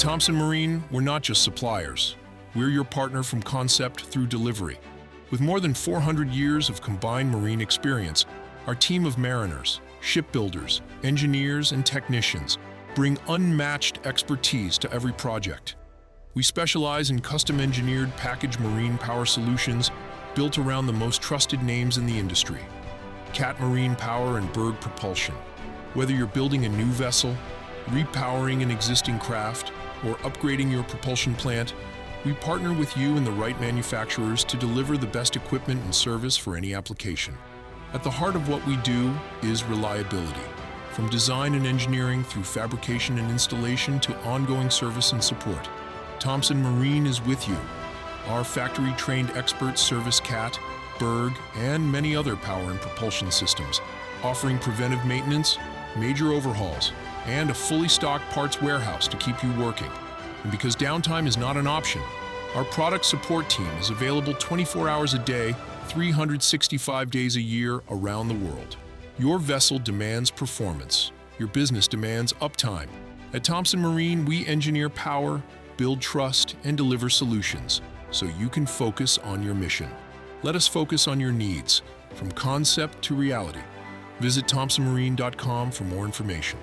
Thompson Marine, we're not just suppliers. We're your partner from concept through delivery. With more than 400 years of combined marine experience, our team of mariners, shipbuilders, engineers, and technicians bring unmatched expertise to every project. We specialize in custom-engineered packaged marine power solutions built around the most trusted names in the industry. Cat Marine Power and BERG Propulsion. Whether you're building a new vessel, repowering an existing craft, or upgrading your propulsion plant, we partner with you and the right manufacturers to deliver the best equipment and service for any application. At the heart of what we do is reliability. From design and engineering through fabrication and installation to ongoing service and support, Thompson Marine is with you. Our factory-trained experts service CAT, BERG, and many other power and propulsion systems, offering preventive maintenance, major overhauls, and a fully stocked parts warehouse to keep you working. And because downtime is not an option, our product support team is available 24 hours a day, 365 days a year around the world. Your vessel demands performance. Your business demands uptime. At Thompson Marine, we engineer power, build trust, and deliver solutions so you can focus on your mission. Let us focus on your needs, from concept to reality. Visit thompsonmarine.com for more information.